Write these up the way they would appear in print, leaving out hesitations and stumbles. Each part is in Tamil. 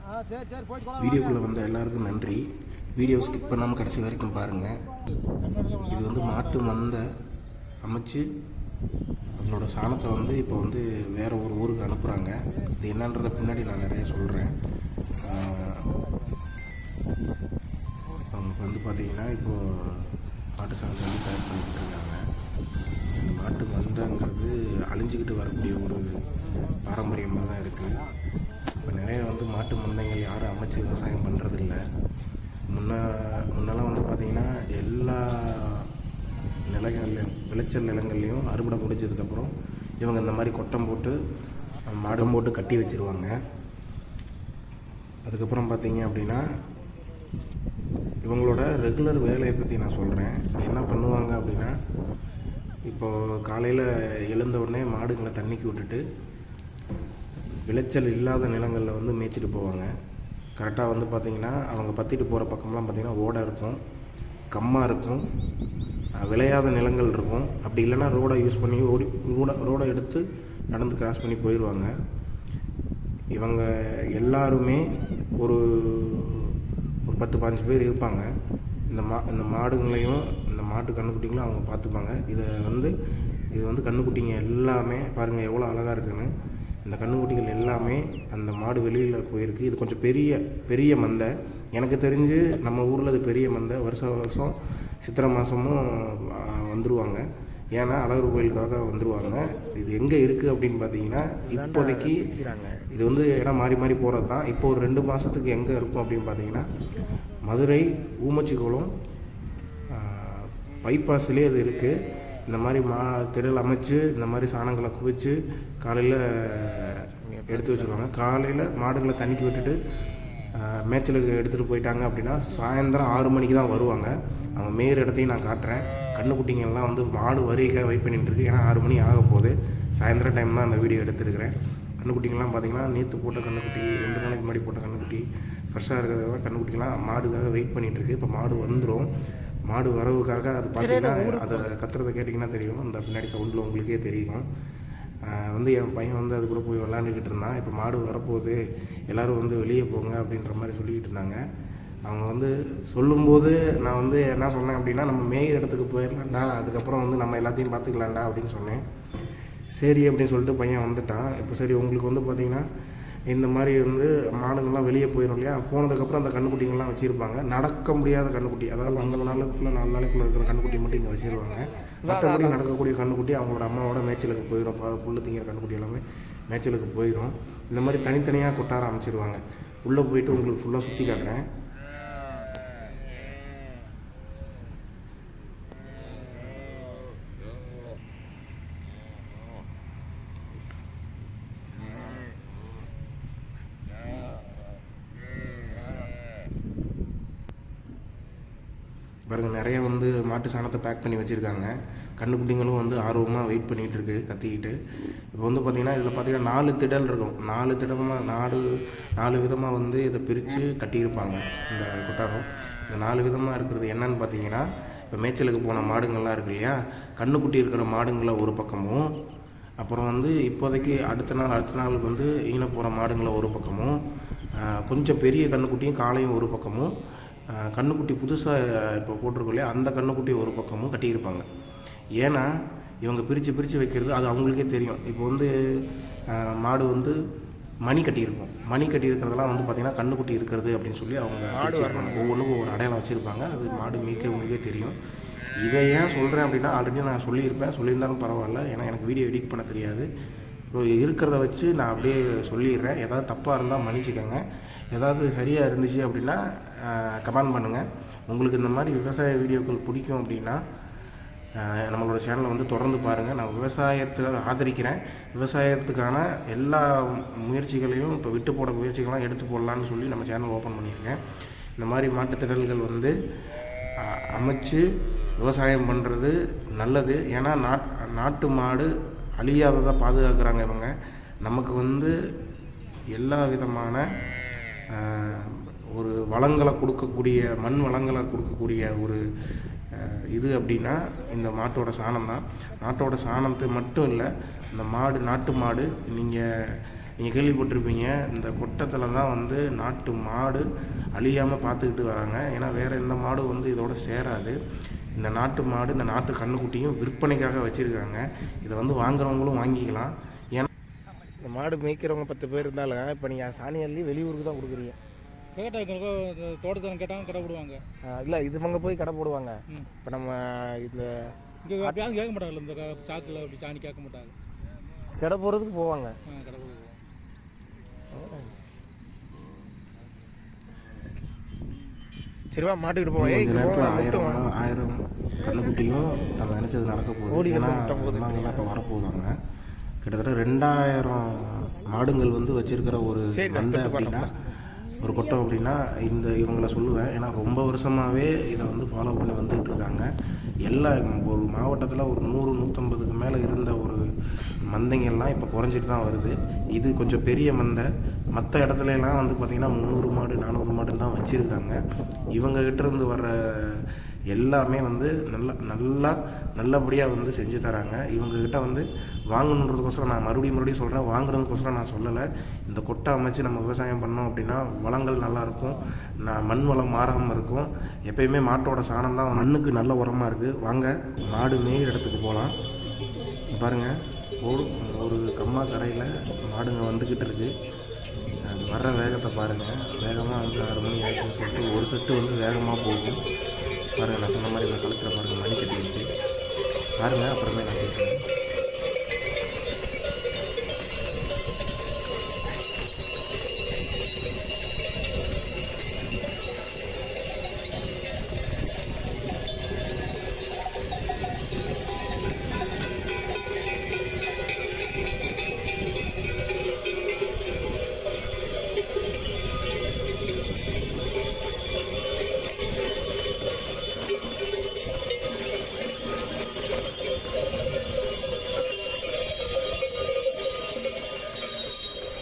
வீடியோக்குள்ளே வந்த எல்லாருக்கும் நன்றி. வீடியோ ஸ்கிப் பண்ணாமல் கடைசி வரைக்கும் பாருங்கள். இது வந்து மாட்டு மந்தை அமைச்சு அதனோட சாணத்தை வந்து இப்போ வந்து வேறு ஒரு ஊருக்கு அனுப்புகிறாங்க. இது என்னன்றதை பின்னாடி நான் நிறைய சொல்கிறேன். அவங்க வந்து பார்த்திங்கன்னா இப்போது மாட்டு சாணத்தை வந்து தயார் பண்ணிக்கிட்டு இருக்காங்க. இந்த மாட்டு மந்தைங்கிறது அழிஞ்சிக்கிட்டு வரக்கூடிய ஒரு பாரம்பரியமாக தான் இருக்குது. இப்போ நிறைய வந்து மாட்டு மந்தைகள் யாரும் அமைச்சு விவசாயம் பண்ணுறதில்ல. முன்னெல்லாம் வந்து பார்த்திங்கன்னா எல்லா நிலங்கள்லையும் விளைச்சல் நிலங்கள்லையும் அறுவடை முடிஞ்சதுக்கப்புறம் இவங்க இந்த மாதிரி கொட்டம் போட்டு மாடம் போட்டு கட்டி வச்சுருவாங்க. அதுக்கப்புறம் பார்த்திங்க அப்படின்னா இவங்களோட ரெகுலர் வேலையை பற்றி நான் சொல்கிறேன். என்ன பண்ணுவாங்க அப்படின்னா, இப்போது காலையில் எழுந்த உடனே மாடுங்களை தண்ணிக்கு விட்டுட்டு விளைச்சல் இல்லாத நிலங்களில் வந்து மேய்ச்சிட்டு போவாங்க. கரெக்டாக வந்து பார்த்திங்கன்னா அவங்க பற்றிட்டு போகிற பக்கம்லாம் பார்த்திங்கன்னா ஓடை இருக்கும், கம்மா இருக்கும், விளையாத நிலங்கள் இருக்கும். அப்படி இல்லைன்னா ரோடை யூஸ் பண்ணி ரோடை எடுத்து நடந்து கிராஸ் பண்ணி போயிடுவாங்க. இவங்க எல்லாருமே ஒரு 10-15 பேர் இருப்பாங்க. இந்த மாடுங்களையும் இந்த மாட்டு கன்றுக்குட்டிங்களும் அவங்க பார்த்துப்பாங்க. இது வந்து கன்றுக்குட்டிங்க எல்லாமே பாருங்கள் எவ்வளோ அழகாக இருக்குன்னு. இந்த கன்றுக்குட்டிகள் எல்லாமே அந்த மாடு வெளியில் போயிருக்கு. இது கொஞ்சம் பெரிய மந்தை. எனக்கு தெரிஞ்சு நம்ம ஊரில் இது பெரிய மந்தை. வருஷம் சித்திரை மாதமும் வந்துடுவாங்க. ஏன்னா அழகர் கோயிலுக்காக வந்துடுவாங்க. இது எங்கே இருக்குது அப்படின்னு பார்த்தீங்கன்னா, இப்போதைக்கு இது வந்து இடம் மாறி மாறி போகிறது தான். இப்போ ஒரு 2 மாதத்துக்கு எங்கே இருக்கும் அப்படின்னு பார்த்தீங்கன்னா, மதுரை ஊமச்சிக்குளம் பைபாஸ்லேயே அது இருக்குது. இந்த மாதிரி திடல் அமைச்சு இந்த மாதிரி சாணங்களை குவிச்சு காலையில் எடுத்து வச்சுருவாங்க. காலையில் மாடுகளை தண்ணிக்கு விட்டுட்டு மேய்ச்சலுக்கு எடுத்துகிட்டு போயிட்டாங்க அப்படின்னா சாயந்தரம் 6 மணிக்கு தான் வருவாங்க. அவங்க மேயர் இடத்தையும் நான் காட்டுறேன். கன்றுக்குட்டிங்கெல்லாம் வந்து மாடு வரிக்காக வெயிட் பண்ணிட்டுருக்கு. ஏன்னா 6 மணி ஆக போகுது. சாயந்தரம் டைம் தான் அந்த வீடியோ எடுத்துருக்கிறேன். கன்றுக்குட்டிங்கெல்லாம் பார்த்திங்கன்னா நேற்று போட்ட கன்றுக்குட்டி, 2 நாளைக்கு முன்னாடி போட்ட கன்றுக்குட்டி, ஃப்ரெஷ்ஷாக இருக்கிறத கன்றுக்குட்டிங்கெல்லாம் மாடுக்காக வெயிட் பண்ணிகிட்ருக்கு. இப்போ மாடு வந்துடும். மாடு வரவுக்காக அது பார்த்திங்கன்னா அதை கத்துறதை கேட்டிங்கன்னா தெரியும். அந்த பின்னாடி சவுண்டில் உங்களுக்கே தெரியும். வந்து என் பையன் வந்து அது கூட போய் விளாண்டுக்கிட்டு இருந்தான். இப்போ மாடு வரப்போகுது, எல்லோரும் வந்து வெளியே போங்க அப்படின்ற மாதிரி சொல்லிக்கிட்டு இருந்தாங்க. அவங்க வந்து சொல்லும்போது நான் வந்து என்ன சொன்னேன் அப்படின்னா, நம்ம மேயிற இடத்துக்கு போயிடலாம்டா, அதுக்கப்புறம் வந்து நம்ம எல்லாத்தையும் பார்த்துக்கலாம்டா அப்படின்னு சொன்னேன். சரி அப்படின்னு சொல்லிட்டு பையன் வந்துட்டான். இப்போ சரி உங்களுக்கு வந்து பார்த்திங்கன்னா இந்த மாதிரி வந்து மாடுங்கள்லாம் வெளியே போயிடும் இல்லையா, போனதுக்கப்புறம் அந்த கன்றுக்குட்டிங்கள்லாம் வச்சுருப்பாங்க. நடக்க முடியாத கன்றுக்குட்டி, அதாவது அந்த நாளுக்குள்ளே 4 நாளைக்குள்ளே இருக்கிற கன்றுக்குட்டி மட்டும் இங்கே வச்சுருவாங்க. மற்றபடி நடக்கக்கூடிய கன்றுக்குட்டி அவங்களோட அம்மாவோட மேய்ச்சலுக்கு போயிடும். புல்லு திங்கிற கன்றுக்குட்டி எல்லாமே மேய்ச்சலுக்கு போயிடும். இந்த மாதிரி தனித்தனியாக கொட்டார அமைச்சிருவாங்க. உள்ளே போயிட்டு உங்களுக்கு ஃபுல்லாக சுற்றி காட்டுறேன். பாருங்கள், நிறைய வந்து மாட்டு சாணத்தை பேக் பண்ணி வச்சுருக்காங்க. கன்றுக்குட்டிங்களும் வந்து ஆர்வமாக வெயிட் பண்ணிகிட்டு இருக்குது கத்திக்கிட்டு. இப்போ வந்து பார்த்திங்கன்னா இதில் பார்த்திங்கன்னா 4 திடல் இருக்கும். 4 திடமாக 4 விதமாக வந்து இதை பிரித்து கட்டியிருப்பாங்க இந்த கொட்டாரம். இந்த 4 விதமாக இருக்கிறது என்னன்னு பார்த்தீங்கன்னா, இப்போ மேய்ச்சலுக்கு போன மாடுங்கள்லாம் இருக்கு இல்லையா, கன்றுக்குட்டி இருக்கிற மாடுங்களை ஒரு பக்கமும், அப்புறம் வந்து இப்போதைக்கு அடுத்த நாளுக்கு வந்து ஈன போகிற மாடுங்களை ஒரு பக்கமும், கொஞ்சம் பெரிய கன்றுக்குட்டியும் காலையும் ஒரு பக்கமும், கன்றுக்குட்டி புதுசாக இப்போ போட்டிருக்கோம் இல்லையா அந்த கன்றுக்குட்டி ஒரு பக்கமும் கட்டியிருப்பாங்க. ஏன்னா இவங்க பிரித்து வைக்கிறது அது அவங்களுக்கே தெரியும். இப்போ வந்து மாடு வந்து மணி கட்டியிருக்கும். மணி கட்டியிருக்கிறதெல்லாம் வந்து பார்த்திங்கன்னா கன்றுக்குட்டி இருக்கிறது அப்படின்னு சொல்லி அவங்க ஒவ்வொன்றுக்கும் ஒரு அடையாளம் வச்சுருப்பாங்க. அது மாடு மீட்கிறவங்களுக்கே தெரியும். இதை ஏன் சொல்கிறேன் அப்படின்னா, ஆல்ரெடி நான் சொல்லியிருந்தாலும் பரவாயில்ல. ஏன்னா எனக்கு வீடியோ எடிட் பண்ண தெரியாது. இப்போ இருக்கிறத வச்சு நான் அப்படியே சொல்லிடுறேன். ஏதாவது தப்பாக இருந்தால் மன்னிச்சிக்கோங்க. ஏதாவது சரியாக இருந்துச்சு அப்படின்னா கமெண்ட் பண்ணுங்கள். உங்களுக்கு இந்த மாதிரி விவசாய வீடியோக்கள் பிடிக்கும் அப்படின்னா நம்மளோட சேனலை வந்து தொடர்ந்து பாருங்கள். நான் விவசாயத்தை ஆதரிக்கிறேன். விவசாயத்துக்கான எல்லா முயற்சிகளையும் இப்போ விட்டு போட முயற்சிகள்லாம் எடுத்து போடலான்னு சொல்லி நம்ம சேனல் ஓப்பன் பண்ணியிருக்கேன். இந்த மாதிரி மாட்டுத்திடல்கள் வந்து அமைச்சு விவசாயம் பண்ணுறது நல்லது. ஏன்னா நாட்டு மாடு அழியாததை பாதுகாக்கிறாங்க இவங்க. நமக்கு வந்து எல்லா விதமான ஒரு வளங்களை கொடுக்கக்கூடிய மண் வளங்களை கொடுக்கக்கூடிய ஒரு இது அப்படின்னா இந்த மாட்டோட சாணம் தான். நாட்டோட சாணத்தை மட்டும் இல்லை, இந்த நாட்டு மாடு நீங்கள் நீங்கள் கேள்விப்பட்டிருப்பீங்க, இந்த கொட்டத்தில் தான் வந்து நாட்டு மாடு அழியாமல் பார்த்துக்கிட்டு வராங்க. ஏன்னா வேறு எந்த மாடு வந்து இதோட சேராது. இந்த நாட்டு மாடு, இந்த நாட்டு கன்றுக்குட்டியும் விற்பனைக்காக வச்சுருக்காங்க. இதை வந்து வாங்குறவங்களும் வாங்கிக்கலாம். ஏன்னா இந்த மாடு மேய்க்கிறவங்க 10 பேர் இருந்தாலும் இப்போ நீங்கள் சாணி அள்ளி வெளியூருக்கு தான் கொடுக்குறீங்க. கேட்டாங்க தோட்டத்தில் கேட்டாங்க கடை போடுவாங்க. இல்லை இவங்க போய் கடை போடுவாங்க. இப்போ நம்ம இந்த இங்கே எப்பயாவது கேட்க மாட்டாங்கல்ல, இந்த சாக்கில் அப்படி சாணி கேட்க மாட்டாங்க. கடை போடுறதுக்கு போவாங்க. கடை போடுவாங்க. சரிவா, மாட்டுக்கிட்டு போவோம். இந்த நேரத்தில் 1000 கன்றுக்குட்டியும் நம்ம நினச்சது நடக்க போகுது. ஏன்னா நாங்கள்லாம் இப்போ வரப்போகுதாங்க. கிட்டத்தட்ட 2000 மாடுங்கள் வந்து வச்சுருக்கிற ஒரு மந்தை அப்படின்னா, ஒரு கொட்டம் அப்படின்னா இந்த இவங்களை சொல்லுவேன். ஏன்னா ரொம்ப வருஷமாகவே இதை வந்து ஃபாலோ பண்ணி வந்துகிட்டு இருக்காங்க. எல்லா ஒரு மாவட்டத்தில் ஒரு 100-150க்கு மேலே இருந்த ஒரு மந்தைங்கள்லாம் இப்போ குறைஞ்சிட்டு தான் வருது. இது கொஞ்சம் பெரிய மந்தை. மற்ற இடத்துலலாம் வந்து பார்த்திங்கன்னா 300 மாடு 400 மாடுன்னு தான் வச்சுருக்காங்க. இவங்ககிட்டேருந்து வர்ற எல்லாமே வந்து நல்லபடியாக வந்து செஞ்சு தராங்க. இவங்ககிட்ட வந்து வாங்கணுன்றதுக்கோசரம் நான் மறுபடியும் சொல்கிறேன், வாங்குறதுக்கோசரம் நான் சொல்லலை. இந்த கொட்டை அமைச்சு நம்ம விவசாயம் பண்ணோம் அப்படின்னா வளங்கள் நல்லாயிருக்கும், மண் வளம் மாறாமல் இருக்கும். எப்பயுமே மாட்டோட சாணம் தான் மண்ணுக்கு நல்ல உரமாக இருக்குது. வாங்க மாடு மேய்கிற இடத்துக்கு போகலாம். பாருங்கள், ஒரு கம்மா கரையில் மாடுங்க வந்துக்கிட்டு இருக்குது. வர்ற வேகத்தை பாருங்கள். வேகமாக வந்து 6 மணி ஆயிடுச்சுன்னு சொல்லிட்டு ஒரு செட்டு வந்து வேகமாக போகும். பாருங்கள், நான் சொன்ன மாதிரி நான் கழுத்தில் பாருங்கள் மணி கட்டி வச்சு பாருங்கள். அப்புறமே நான் பேசுகிறேன்.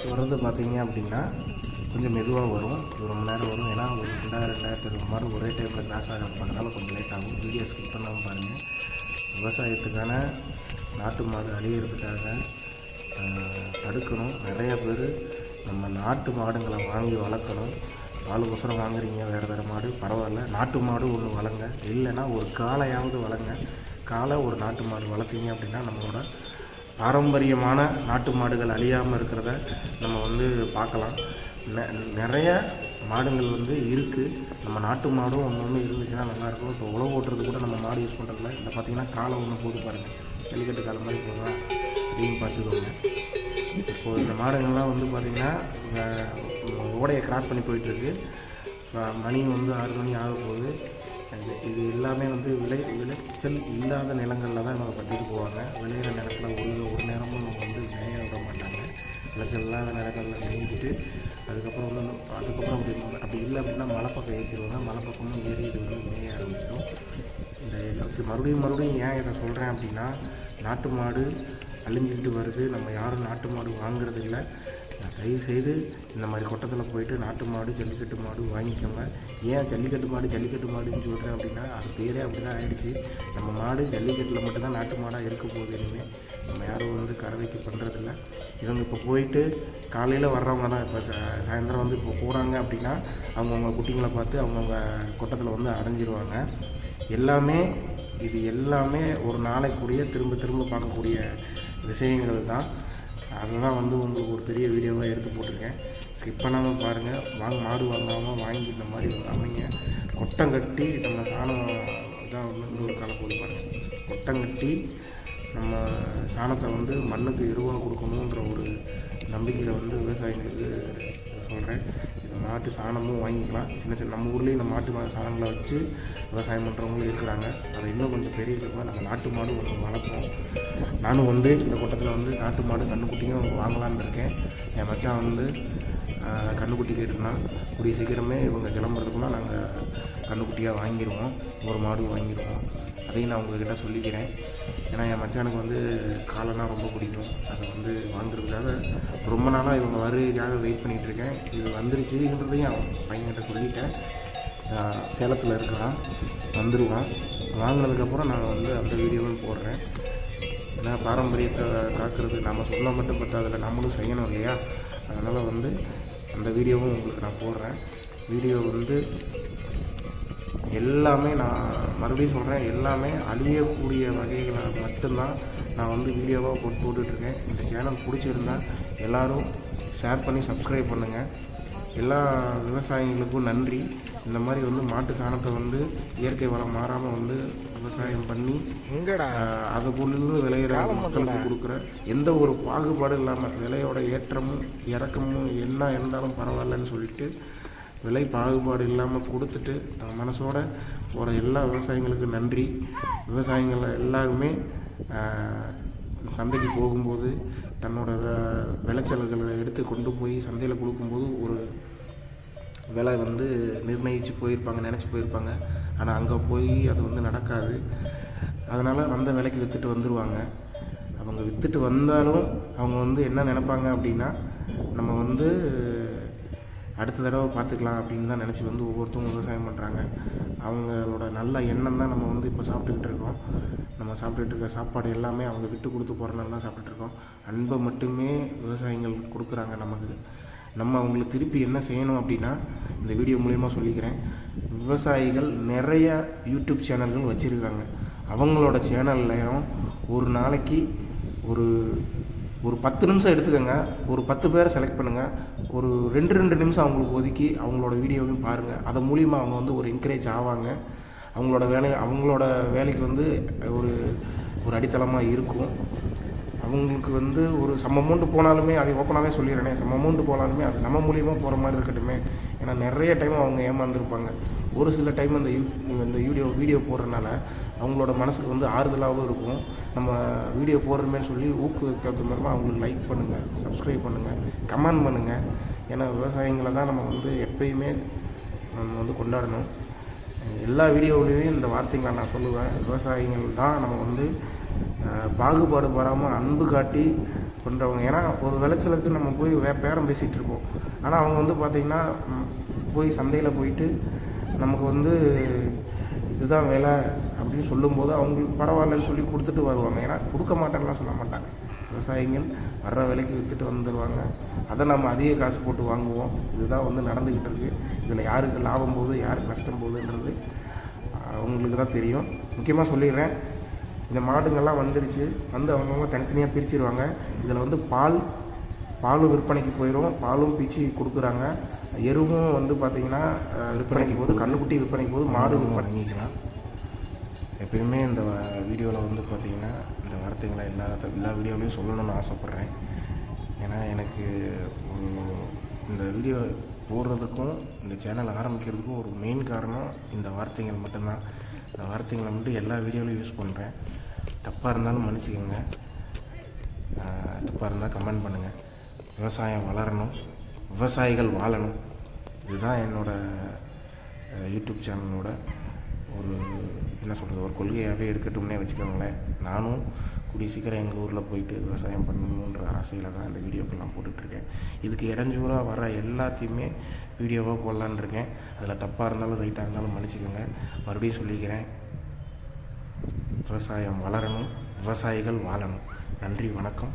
வரது பார்த்தீங்க அப்படின்னா கொஞ்சம் மெதுவாக வரும். ஒரு மணி நேரம் வரும். ஏன்னா ஒரு 2000-2020 மாடு ஒரே டைமில் கிராஸ் ஆக பண்ணனால கொஞ்சம் லேட் ஆகும். வீடியோ ஸ்கிப் பண்ணாமல் பாருங்கள். விவசாயத்துக்கான நாட்டு மாடு அழியிறதுக்காக தடுக்கணும். நிறையா பேர் நம்ம நாட்டு மாடுங்களை வாங்கி வளர்க்கணும். பாலுக்கோசரம் வாங்குறீங்க வேறு மாடு பரவாயில்ல, நாட்டு மாடு ஒன்று வளங்க. இல்லைன்னா ஒரு காளையாவது வளங்க. காளை ஒரு நாட்டு மாடு வளர்த்தீங்க அப்படின்னா நம்மளோட பாரம்பரியமான நாட்டு மாடுகள் அழியாமல் இருக்கிறத நம்ம வந்து பார்க்கலாம். நிறைய மாடுகள் வந்து இருக்குது. நம்ம நாட்டு மாடும் ஒன்று இருந்துச்சுன்னா நல்லாயிருக்கும். இப்போ உழவு ஓட்டுறது கூட நம்ம மாடு யூஸ் பண்ணுறதில்ல. இந்த பார்த்திங்கன்னா காலை ஒன்று போட்டு பாருங்கள், ஜல்லிக்கட்டு காலை மாதிரி போதும். அதையும் பார்த்துக்கோங்க. இப்போது இந்த மாடுகள்லாம் வந்து பார்த்திங்கன்னா ஓடையை கிராஸ் பண்ணி போயிட்டுருக்கு. மணி வந்து 6 மணி ஆக போகுது. இது எல்லாமே வந்து விளைச்சல் இல்லாத நிலங்களில் தான் நம்ம கட்டிட்டு போவாங்க. விளையிற நிலத்தில் ஒரு நேரமும் நம்ம வந்து மேய விட மாட்டாங்க. விளைச்சல் இல்லாத நிலங்களில் மேய்ஞ்சிட்டு அதுக்கப்புறம் அப்படி இல்லை அப்படின்னா மலைப்பக்கம் ஏற்றிடுவாங்க. மலைப்பக்கமும் ஏறி இது வந்து மேய ஆரம்பிச்சிடும். இந்த எல்லாத்துக்கு மறுபடியும் ஏன் இதை சொல்கிறேன் அப்படின்னா, நாட்டு மாடு அழிஞ்சிக்கிட்டு வருது. நம்ம யாரும் நாட்டு மாடு வாங்குறது இல்லை. தயவுசெய்து இந்த மாதிரி கொட்டத்தில் போயிட்டு நாட்டு மாடு ஜல்லிக்கட்டு மாடு வாங்கிக்கோங்க. ஏன் ஜல்லிக்கட்டு மாடுன்னு சொல்கிறேன் அப்படின்னா, அது பேரே அப்படி தான் ஆகிடுச்சு. நம்ம மாடு ஜல்லிக்கட்டில் மட்டும்தான் நாட்டு மாடாக இருக்க போகுது. இனிமேல் நம்ம யாரும் வந்து கறவைக்கு பண்ணுறதில்ல. இவங்க இப்போ போயிட்டு காலையில் வர்றவங்க தான் இப்போ சாயந்தரம் வந்து இப்போ போகிறாங்க அப்படின்னா அவங்கவுங்க குட்டிங்களை பார்த்து அவங்கவுங்க கொட்டத்தில் வந்து அடைஞ்சிருவாங்க. இது எல்லாமே ஒரு நாளைக்குரிய திரும்ப பார்க்கக்கூடிய விஷயங்கள் தான். அதுதான் வந்து உங்களுக்கு ஒரு பெரிய வீடியோவாக எடுத்து போட்டிருக்கேன். ஸ்கிப் பண்ணாமல் பாருங்கள். மாடு வாங்காமல் வாங்கி இந்த மாதிரி அமைங்க. கொட்டம் கட்டி நம்ம சாணம் இதான் வந்து ஒரு காலம் போட்டு பாருங்கள். கொட்டம் கட்டி நம்ம சாணத்தை வந்து மண்ணுக்கு எருவாக கொடுக்கணுன்ற ஒரு நம்பிக்கையில் வந்து விவசாயிகளுக்கு சொல்கிறேன். இந்த மாட்டு சாணமும் வாங்கிக்கலாம். சின்ன நம்ம ஊர்லேயும் இந்த மாட்டு சாணங்களை வச்சு விவசாயம் பண்ணுறவங்களும் இருக்கிறாங்க. அதை இன்னும் கொஞ்சம் பெரிய விஷயமாக நாங்கள் நாட்டு மாடு ஒன்று வளர்ப்போம். நானும் வந்து இந்த கூட்டத்தில் வந்து நாட்டு மாடு கன்றுக்குட்டியும் வாங்கலான்னு இருக்கேன். என் மச்சான் வந்து கன்றுக்குட்டி கேட்டுருந்தான். கூடிய சீக்கிரமே இவங்க கிளம்புறதுக்குள்ள நாங்கள் கன்றுக்குட்டியாக வாங்கிடுவோம். ஒரு மாடு வாங்கிடுவோம். அதையும் நான் உங்கள்கிட்ட சொல்லிக்கிறேன். ஏன்னா என் மச்சானுக்கு வந்து காளைனா ரொம்ப பிடிக்கும். அதை வந்து வாங்குறதுக்காக ரொம்ப நாளாக இவங்க வருகைக்காக வெயிட் பண்ணிகிட்ருக்கேன். இது வந்துருச்சுன்றதையும் அவன் பையன்கிட்ட சொல்லிட்டேன். சேலத்தில் இருக்கிறான், வந்துடுவான். வாங்கினதுக்கப்புறம் நான் வந்து அந்த வீடியோவும் போடுறேன். ஏன்னா பாரம்பரியத்தை காக்கிறது நம்ம சொன்னால் மட்டும் பத்தாதில்ல, நம்மளும் செய்யணும் இல்லையா? அதனால் வந்து அந்த வீடியோவும் உங்களுக்கு நான் போடுறேன். வீடியோ வந்து எல்லாமே நான் மறுபடியும் சொல்கிறேன், எல்லாமே அழியக்கூடிய வகைகளை மட்டும்தான் நான் வந்து வீடியோவாக போட்டுட்ருக்கேன். இந்த சேனல் பிடிச்சிருந்தா எல்லோரும் ஷேர் பண்ணி சப்ஸ்கிரைப் பண்ணுங்கள். எல்லா விவசாயிகளுக்கும் நன்றி. இந்த மாதிரி வந்து மாட்டு சாணத்தை வந்து இயற்கை வளம் மாறாமல் வந்து விவசாயம் பண்ணி அதுக்குள்ளே விளையிற மக்களுக்கு கொடுக்குற எந்த ஒரு பாகுபாடும் இல்லாமல் விலையோட ஏற்றமும் இறக்கமும் என்ன இருந்தாலும் பரவாயில்லன்னு சொல்லிட்டு விலை பாகுபாடு இல்லாமல் கொடுத்துட்டு மனசோட போகிற எல்லா விவசாயிகளுக்கும் நன்றி. விவசாயிகள் எல்லாருமே சந்தைக்கு போகும்போது தன்னோட விளைச்சல்களை எடுத்து கொண்டு போய் சந்தையில் கொடுக்கும்போது ஒரு விலை வந்து நிர்ணயித்து போயிருப்பாங்க, நினச்சி போயிருப்பாங்க. ஆனால் அங்கே போய் அது வந்து நடக்காது. அதனால் வந்த விலைக்கு விற்றுட்டு வந்துடுவாங்க. அவங்க விற்றுட்டு வந்தாலும் அவங்க வந்து என்ன நினைப்பாங்க அப்படின்னா, நம்ம வந்து அடுத்த தடவை பார்த்துக்கலாம் அப்படின்னு தான் நினச்சி வந்து ஒவ்வொருத்தவங்க விவசாயம் பண்ணுறாங்க. அவங்களோட நல்ல எண்ணம் தான் நம்ம வந்து இப்போ சாப்பிட்டுக்கிட்டு இருக்கோம். நம்ம சாப்பிட்டுட்டு இருக்க சாப்பாடு எல்லாமே அவங்க விட்டு கொடுத்து போகிறனால தான் சாப்பிட்டுட்ருக்கோம். அன்பை மட்டுமே விவசாயிகள் கொடுக்குறாங்க நமக்கு. நம்ம அவங்களுக்கு திருப்பி என்ன செய்யணும் அப்படின்னா, இந்த வீடியோ மூலிமா சொல்லிக்கிறேன், விவசாயிகள் நிறைய யூடியூப் சேனல்கள் வச்சுருக்காங்க. அவங்களோட சேனல்லையும் ஒரு நாளைக்கு ஒரு 10 நிமிஷம் எடுத்துக்கோங்க. ஒரு 10 பேரை செலக்ட் பண்ணுங்கள். ஒரு 2 நிமிஷம் அவங்களுக்கு ஒதுக்கி அவங்களோட வீடியோவையும் பாருங்கள். அது மூலிமா அவங்க வந்து ஒரு என்கரேஜ் ஆவாங்க. அவங்களோட வேலைக்கு வந்து ஒரு அடித்தளமாக இருக்கும். அவங்களுக்கு வந்து ஒரு சம் அமௌண்ட்டு போனாலுமே, அதை ஓப்பனாகவே சொல்லிடுறேனே, சம் அமௌண்ட்டு போனாலுமே அது நம்ம மூலியமாக போகிற மாதிரி இருக்கட்டுமே. ஏன்னா நிறைய டைம் அவங்க ஏமாந்துருப்பாங்க. ஒரு சில டைம் இந்த வீடியோ போடுறதுனால அவங்களோட மனசுக்கு வந்து ஆறுதலாகவும் இருக்கும். நம்ம வீடியோ போடுறோமேன்னு சொல்லி ஊக்குவிக்கிறது மூலமாக அவங்களுக்கு லைக் பண்ணுங்கள், சப்ஸ்கிரைப் பண்ணுங்கள், கமெண்ட் பண்ணுங்கள். ஏன்னா விவசாயிகளை தான் நம்ம வந்து எப்பயுமே நம்ம வந்து கொண்டாடணும். எல்லா வீடியோவிலையும் இந்த வார்த்தைங்களை நான் சொல்லுவேன். விவசாயிகள் தான் நம்ம வந்து பாகுபாடு பாராமல் அன்பு காட்டி பண்ணுறவங்க. ஏன்னா ஒரு விளைச்சலுக்கு நம்ம போய் பேரம் பேசிகிட்டு இருப்போம். ஆனால் அவங்க வந்து பார்த்திங்கன்னா போய் சந்தையில் போயிட்டு நமக்கு வந்து இதுதான் விலை அப்படின்னு சொல்லும்போது அவங்களுக்கு பரவாயில்லன்னு சொல்லி கொடுத்துட்டு வருவாங்க. ஏன்னா கொடுக்க மாட்டேன்லாம் சொல்ல மாட்டாங்க. விவசாயிகள் வர்ற விலைக்கு விற்றுட்டு வந்துடுவாங்க. அதை நம்ம அதிக காசு போட்டு வாங்குவோம். இதுதான் வந்து நடந்துக்கிட்டு இருக்குது. இதில் யாருக்கு லாபம் போகுது, யாருக்கு நஷ்டம் போகுதுன்றது அவங்களுக்கு தான் தெரியும். முக்கியமாக சொல்லிடுறேன், இந்த மாடுங்கள்லாம் வந்துடுச்சு. வந்து அவங்கவுங்க தனித்தனியாக பிரிச்சுருவாங்க. இதில் வந்து பாலும் விற்பனைக்கு போயிடும். பாலும் பிச்சு கொடுக்குறாங்க. எருவும் வந்து பார்த்திங்கன்னா விற்பனைக்கு போகுது. கண்ணுக்குட்டி விற்பனைக்கு போகுது. மாடு வாங்கிக்கலாம். எப்பயுமே இந்த வீடியோவில் வந்து பார்த்திங்கன்னா இந்த வார்த்தைகளை எல்லா வீடியோலையும் சொல்லணும்னு ஆசைப்பட்றேன். ஏன்னா எனக்கு இந்த வீடியோ போடுறதுக்கும் இந்த சேனல் ஆரம்பிக்கிறதுக்கும் ஒரு மெயின் காரணம் இந்த வார்த்தைகள் மட்டும்தான். இந்த வார்த்தைகளை மட்டும் எல்லா வீடியோலையும் யூஸ் பண்ணுறேன். தப்பாக இருந்தாலும் மன்னிச்சுக்கோங்க. தப்பாக இருந்தால் கமெண்ட் பண்ணுங்கள். விவசாயம் வளரணும், விவசாயிகள் வாழணும். இதுதான் என்னோடய யூடியூப் சேனலோட ஒரு கொள்கையாகவே இருக்கட்டும்னே வச்சுக்கோங்களேன். நானும் கூடிய சீக்கிரம் எங்கள் ஊரில் போயிட்டு விவசாயம் பண்ணணுன்ற ஆசையில் தான் இந்த வீடியோக்கெல்லாம் போட்டுட்ருக்கேன். இதுக்கு இடைஞ்சூறாக வர எல்லாத்தையுமே வீடியோவாக போடலான்னு இருக்கேன். அதில் தப்பாக இருந்தாலும் ரைட்டாக இருந்தாலும் மன்னிச்சுக்கோங்க. மறுபடியும் சொல்லிக்கிறேன், விவசாயம் வளரணும், விவசாயிகள் வாழணும். நன்றி, வணக்கம்.